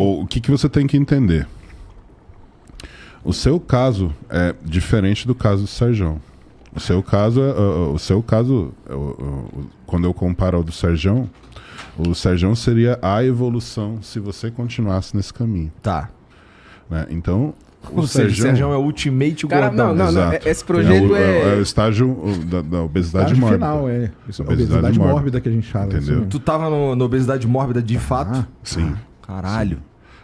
O que você tem que entender? O seu caso é diferente do caso do Serjão. O seu caso, quando eu comparo ao do Serjão, o Serjão seria a evolução se você continuasse nesse caminho. Tá. Né? Então, o Serjão é o ultimate gordão. Não, esse projeto é o estágio da obesidade mórbida. Final, isso é obesidade mórbida que a gente fala. Entendeu? Tu tava na obesidade mórbida de fato? Sim. Caralho. Sim.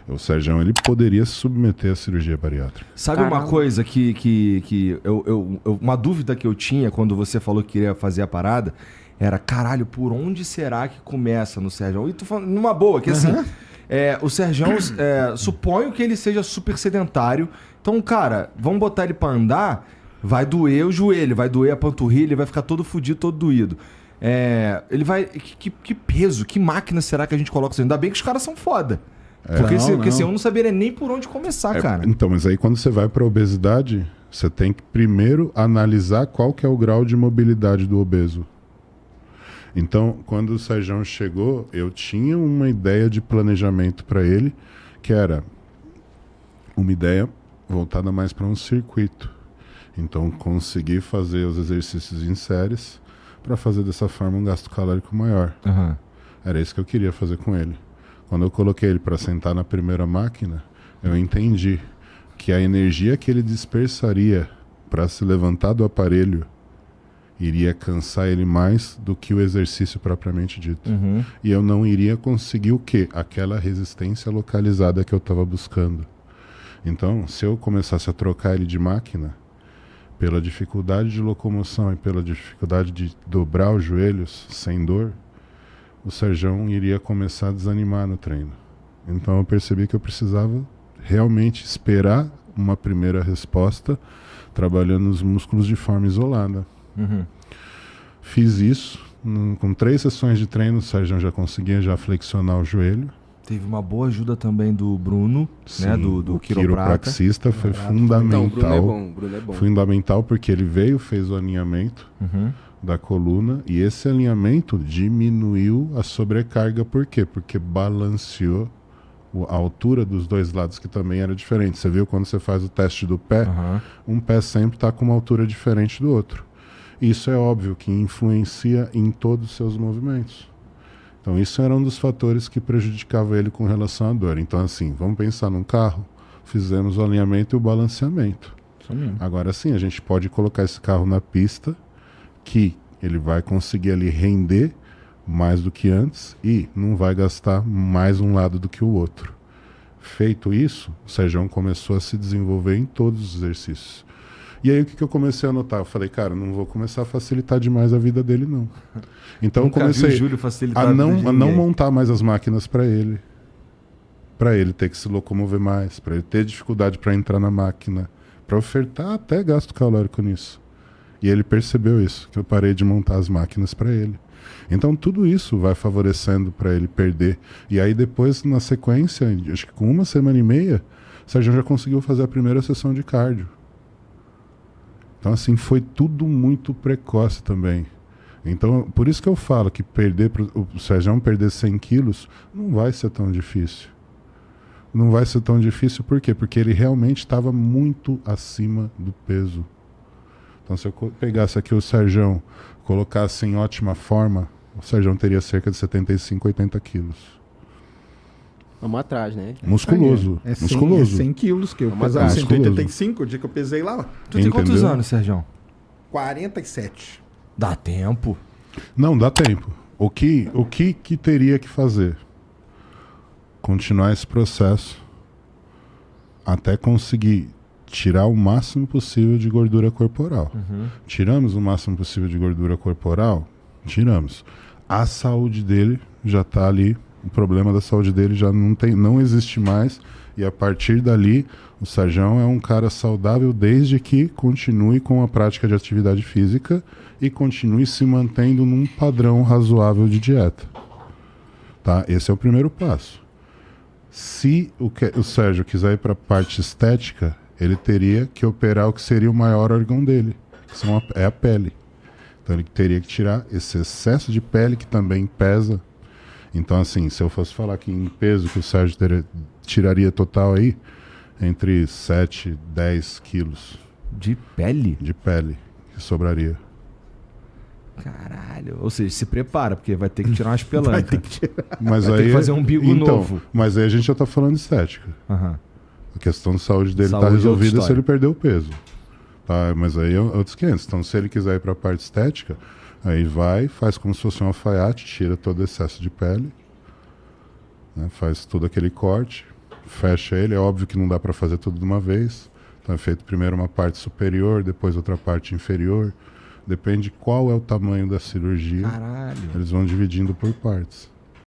O Serjão, ele poderia se submeter à cirurgia bariátrica. Sabe uma coisa uma dúvida que eu tinha quando você falou que queria fazer a parada, era, caralho, por onde será que começa no Serjão? E tu falando numa boa, que assim, o Serjão, suponho que ele seja super sedentário, então, cara, vamos botar ele pra andar, vai doer o joelho, vai doer a panturrilha, ele vai ficar todo fudido, todo doído. Ele vai... Que peso, que máquina será que a gente coloca? Ainda bem que os caras são foda. Porque assim, eu não saberia nem por onde começar, cara. Então, mas aí quando você vai para obesidade, você tem que primeiro analisar qual que é o grau de mobilidade do obeso. Então, quando o Serjão chegou, eu tinha uma ideia de planejamento para ele, que era uma ideia voltada mais para um circuito. Então, conseguir fazer os exercícios em séries para fazer dessa forma um gasto calórico maior. Uhum. Era isso que eu queria fazer com ele. Quando eu coloquei ele para sentar na primeira máquina, eu entendi que a energia que ele dispersaria para se levantar do aparelho iria cansar ele mais do que o exercício propriamente dito. Uhum. E eu não iria conseguir o quê? Aquela resistência localizada que eu estava buscando. Então, se eu começasse a trocar ele de máquina, pela dificuldade de locomoção e pela dificuldade de dobrar os joelhos sem dor, o Serjão iria começar a desanimar no treino. Então eu percebi que eu precisava realmente esperar uma primeira resposta, trabalhando os músculos de forma isolada. Uhum. Fiz isso, com 3 sessões de treino, o Serjão já conseguia flexionar o joelho. Teve uma boa ajuda também do Bruno, sim, né, do quiropraxista, foi fundamental. Então, o Bruno é bom. Fundamental porque ele veio, fez o alinhamento da coluna, e esse alinhamento diminuiu a sobrecarga. Por quê? Porque balanceou a altura dos dois lados, que também era diferente. Você viu quando você faz o teste do pé, um pé sempre está com uma altura diferente do outro. Isso é óbvio que influencia em todos os seus movimentos. Então isso era um dos fatores que prejudicava ele com relação à dor. Então assim, vamos pensar num carro, fizemos o alinhamento e o balanceamento. Agora sim, a gente pode colocar esse carro na pista, que ele vai conseguir ali render mais do que antes e não vai gastar mais um lado do que o outro. Feito isso, o Serjão começou a se desenvolver em todos os exercícios. E aí o que eu comecei a notar? Eu falei, cara, não vou começar a facilitar demais a vida dele, não. Então eu comecei a não montar mais as máquinas para ele ter que se locomover mais, para ele ter dificuldade para entrar na máquina, para ofertar até gasto calórico nisso. E ele percebeu isso, que eu parei de montar as máquinas para ele. Então tudo isso vai favorecendo para ele perder. E aí depois, na sequência, acho que com 1 semana e meia, o Serjão já conseguiu fazer a primeira sessão de cardio. Então assim, foi tudo muito precoce também. Então, por isso que eu falo que o Serjão perder 100 quilos não vai ser tão difícil. Não vai ser tão difícil, por quê? Porque ele realmente estava muito acima do peso. Então, se eu pegasse aqui o Serjão, colocasse em ótima forma, o Serjão teria cerca de 75, 80 quilos. Vamos atrás, né? Musculoso. É 100, musculoso. 100 quilos, que eu pesava 185 o dia que eu pesei lá. Tu tem quantos anos, Serjão? 47. Dá tempo? Não, dá tempo. O que teria que fazer? Continuar esse processo até conseguir tirar o máximo possível de gordura corporal. Tiramos o máximo possível de gordura corporal? Tiramos. A saúde dele já está ali, o problema da saúde dele já não existe mais, e a partir dali o Serjão é um cara saudável desde que continue com a prática de atividade física e continue se mantendo num padrão razoável de dieta. Tá? Esse é o primeiro passo. Se o Sérgio quiser ir para a parte estética, ele teria que operar o que seria o maior órgão dele, que é a pele. Então ele teria que tirar esse excesso de pele que também pesa. Então, assim, se eu fosse falar que em peso que o Sérgio tiraria total aí, entre 7 e 10 quilos. De pele? De pele, que sobraria. Caralho. Ou seja, se prepara, porque vai ter que tirar umas pelancas. Mas vai aí, ter que fazer um umbigo novo. Mas aí a gente já tá falando de estética. Uhum. A questão de saúde dele Saúde tá resolvida é se ele perder o peso. Tá? Mas aí é outros 500. Então, se ele quiser ir pra parte estética, aí vai, faz como se fosse um alfaiate, tira todo o excesso de pele, né? Faz todo aquele corte, fecha ele. É óbvio que não dá pra fazer tudo de uma vez. Então é feito primeiro uma parte superior, depois outra parte inferior. Depende qual é o tamanho da cirurgia. Caralho. Eles vão dividindo por partes.